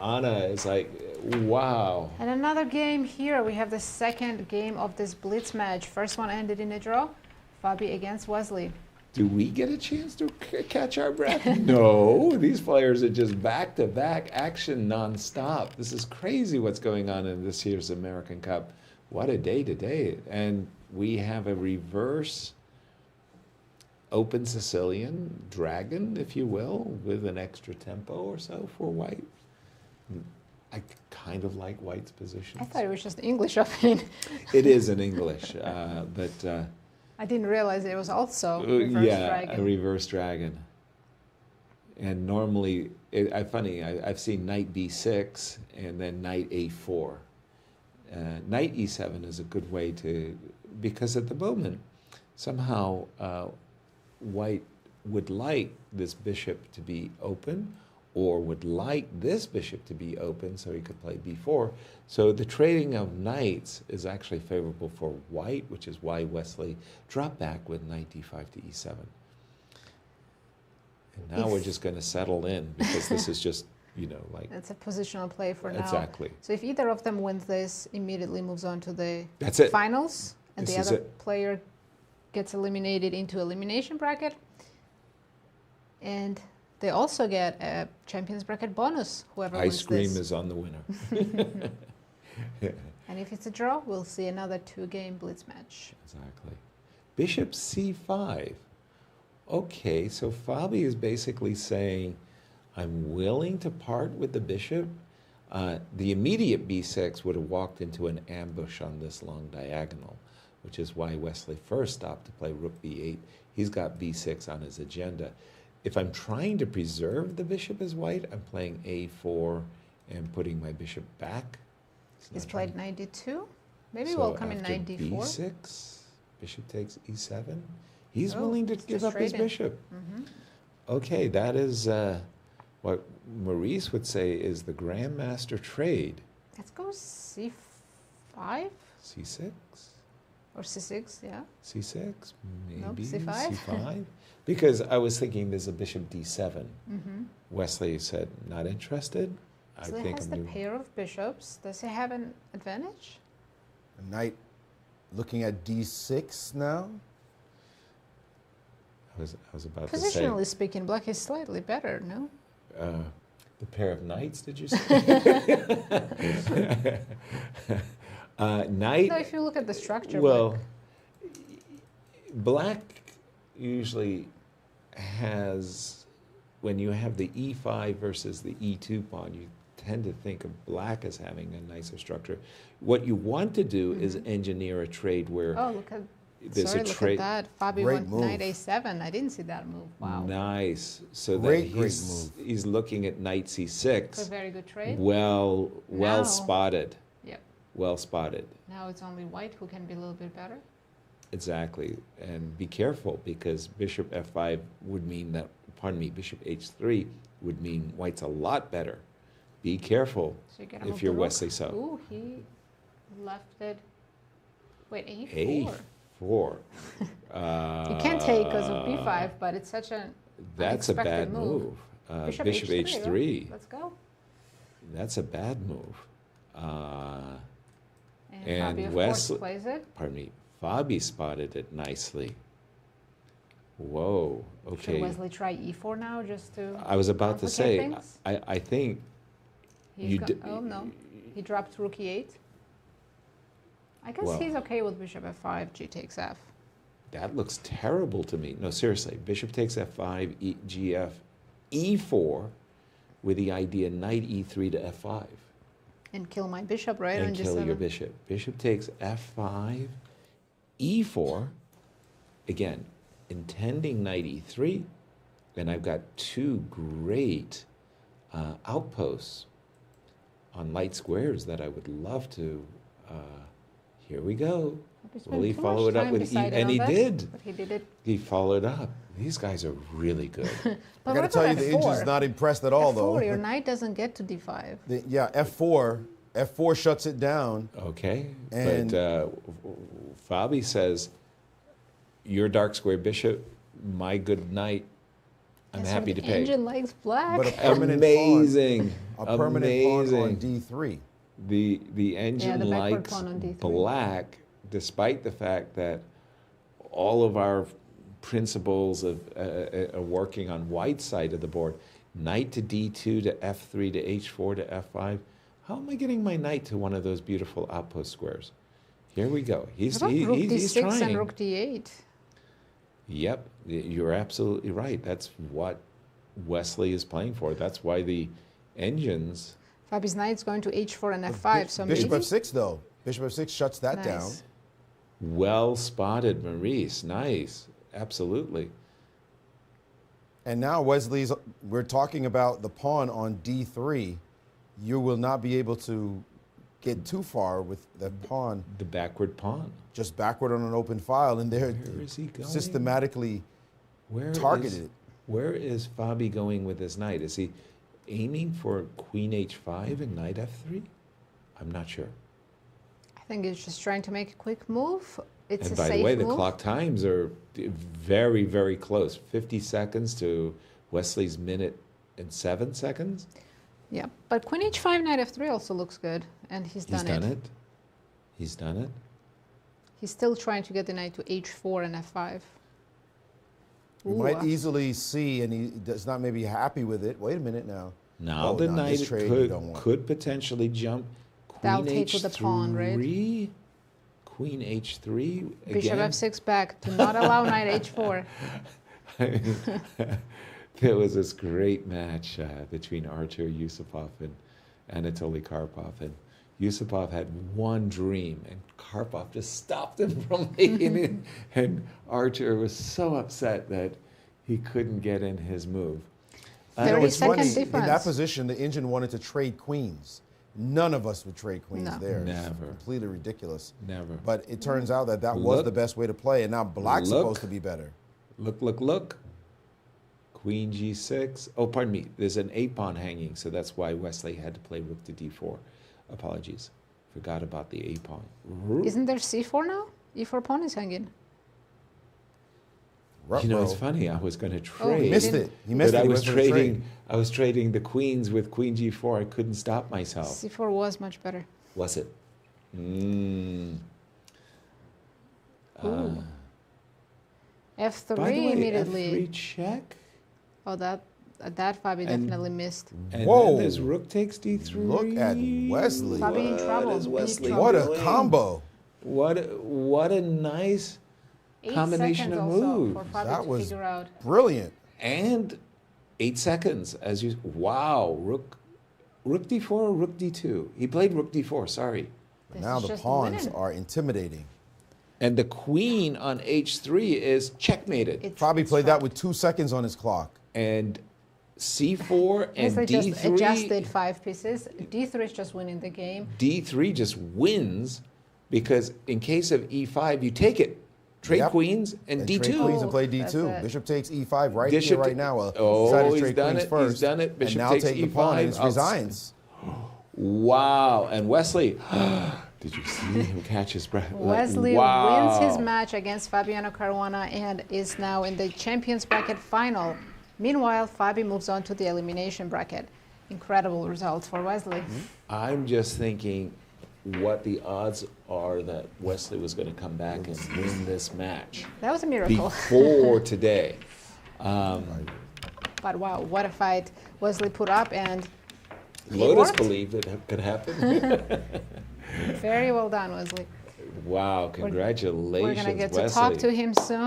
Anna is like, wow. And another game here. We have the second game of this Blitz match. First one ended in a draw. Fabi against Wesley. Do we get a chance to catch our breath? No, these players are just back-to-back action nonstop. This is crazy what's going on in this year's American Cup. What a day today. And we have a reverse open Sicilian dragon, if you will, with an extra tempo or so for white. I kind of like white's position. I thought it was just English opening. It is in English, but... I didn't realize it was also reverse dragon. A reverse dragon. And normally, I've seen knight b6 and then knight a4. Knight e7 is a good way to, because at the moment, somehow white would like this bishop to be open, or would like this bishop to be open so he could play b4. So the trading of knights is actually favorable for white, which is why Wesley dropped back with knight d5 to e7. And now we're just going to settle in, because this is just, you know, like... It's a positional play for now. Exactly. So if either of them wins this, immediately moves on to the That's finals, and this the other player gets eliminated into elimination bracket. And they also get a Champions Bracket bonus, whoever wins this. Ice cream is on the winner. And if it's a draw, we'll see another 2-game Blitz match. Exactly. Bishop c5. Okay, so Fabi is basically saying, I'm willing to part with the bishop. The immediate b6 would have walked into an ambush on this long diagonal, which is why Wesley first stopped to play rook b8. He's got b6 on his agenda. If I'm trying to preserve the bishop as white, I'm playing a4 and putting my bishop back. He's played knight d2. Maybe So we'll come in after knight d4. b6, bishop takes e7. He's Oh, willing to it's give just up his trading. bishop. Mhm. Okay, that is what Maurice would say is the grandmaster trade. Let's go c5 c6, or c6, yeah. c6, Nope, maybe c5. c5. Because I was thinking there's a bishop d7. Mm-hmm. Wesley said, not interested. So he has the pair of bishops. Does he have an advantage? A knight looking at d6 now. I was about to say. Positionally speaking, black is slightly better, no? The pair of knights, did you say? Knight. No, if you look at the structure. Well, black usually has, when you have the e5 versus the e2 pawn, you tend to think of black as having a nicer structure. What you want to do is engineer a trade where Oh, look at, there's sorry, a look trade. at that. Fabi Great went move. knight a7. I didn't see that move. Wow. Nice. So Great, that great he's looking at knight It's a c6. very good trade. Well Now- spotted. Yep. Well spotted. Now it's only white who can be a little bit better. Exactly. And be careful, because bishop f5 would mean that, pardon me, bishop h3 would mean white's a lot better. Be careful So you gotta move if you're the rook. Wesley so. Ooh, he left it. Wait, a4. a4. You can't take because of b5, but it's such an That's a unexpected bad move. Bishop Bishop h3. h3. Right? Let's go. That's a bad move. And And Fabi, of Wesley- course, plays it. Pardon me. Fabi spotted it nicely. Whoa. Should Okay. Wesley try e4 now just to I was about to say, complicate things? I think He's you got, d- oh, no. He dropped rook e8. I guess Well- he's okay with bishop f5, g takes f. that looks terrible to me. No, seriously. Bishop takes f5, gf, e4, with the idea knight e3 to f5. And kill my bishop, right? And on kill your g7. bishop. Bishop takes f5, e4. Again, intending knight e3. And I've got two great outposts on light squares that I would love to. Here we go. Hope he spent Will he too follow much it up time with deciding and on he that, did. But he did it. He followed up. These guys are really good. I But got to what tell you, about the f4? engine's not impressed at all, though. F4, your knight doesn't get to d5. Yeah, F4 shuts it down. Okay, And- but Fabi says, your dark square bishop, my good knight, I'm Yes, happy the to pay. Engine likes black. But a permanent Amazing. pawn, a permanent pawn on Amazing. D3. The engine the backward likes pawn on D3. black, despite the fact that all of our principles of are working on white's side of the board. Knight to D2 to F3 to H4 to F5. How am I getting my knight to one of those beautiful outpost squares? Here we go. He's What about rook he's D6 and trying. rook D8? Yep, you're absolutely right. That's what Wesley is playing for. That's why the engines. Fabi's knight's going to H4 and F5, so Bishop maybe. F6 though. Bishop F6 shuts that Nice. down. Well spotted, Maurice. Nice. Absolutely. And now we're talking about the pawn on D3. You will not be able to get too far with the pawn The backward pawn. just backward on an open file, and they're Where is he going? systematically Where targeted. Where is Fabi going with his knight? Is he aiming for queen H5 and knight F3? I'm not sure. I think he's just trying to make a quick move. It's And a by safe the way, move. the clock times are very, very close. 50 seconds to Wesley's minute and 7 seconds. Yeah, but queen H5, knight F3 also looks good, and he's done it. He's done it. He's still trying to get the knight to H4 and F5. You might easily see, and he does not maybe happy with it. Wait a minute now. Now Oh, the no, this knight trade you don't want. could potentially jump. That'll Queen take with the pawn, right? H3. Queen H3 Bishop again. F6 back to not allow knight H4. There was this great match between Artur Yusupov and Anatoly Karpov, and Yusupov had one dream, and Karpov just stopped him from making it, and Artur was so upset that he couldn't get in his move. You know, 30 it's funny, second in that difference. position, the engine wanted to trade queens. None of us would trade queens No. there. It's Never. completely ridiculous. Never. But it turns out that was Look. the best way to play, and now black's Look. supposed to be better. Look, look, look. Queen G6. Oh, pardon me. There's an A-pawn hanging, so that's why Wesley had to play rook to D4. Apologies. Forgot about the A-pawn. Rook. Isn't there C4 now? E4 pawn is hanging. You know, it's Ruh-roh. funny. I was going to Oh, trade. He missed didn't- it. He missed but it. I He was went for the trade. trading. I was trading the queens with Queen G4. I couldn't stop myself. C4 was much better. Was it? Mm. Ooh. F3 By the way, immediately. F3 check. Oh, that Fabi definitely missed. And Whoa. then there's rook takes D3. Look at Wesley. Fabi in trouble. What is Big Wesley trouble. What a doing? combo. What a nice 8 combination seconds of also moves. for Fabi That to was figure out. brilliant. And 8 seconds as you. Wow, rook D4 or rook D2. He played rook D4. Sorry. But This now is the just pawns winning. are intimidating. And the queen on H3 is checkmated. It's- Probably it's played that rough. with 2 seconds on his clock. And C4 and Wesley just D3. adjusted 5 pieces. D3 is just winning the game. D3 just wins because in case of E5, you take it. Trade Yep. queens and And D2. trade queens and play That's D2. it. Bishop takes E5 right Bishop here, right ta- now. Oh, Decided to he's trade done queens it. first. He's done it. Bishop and now takes take the E5. pawn and I'll- resigns. Wow. And Wesley, did you see him catch his breath? Like, Wesley wow. wins his match against Fabiano Caruana and is now in the Champions Bracket final. Meanwhile, Fabi moves on to the elimination bracket. Incredible result for Wesley. I'm just thinking what the odds are that Wesley was going to come back and win this match That was a miracle. before today. But wow, what a fight Wesley put up, and it Lotus worked. believed it could happen. Very well done, Wesley. Wow, congratulations, We're going to get Wesley. to talk to him soon.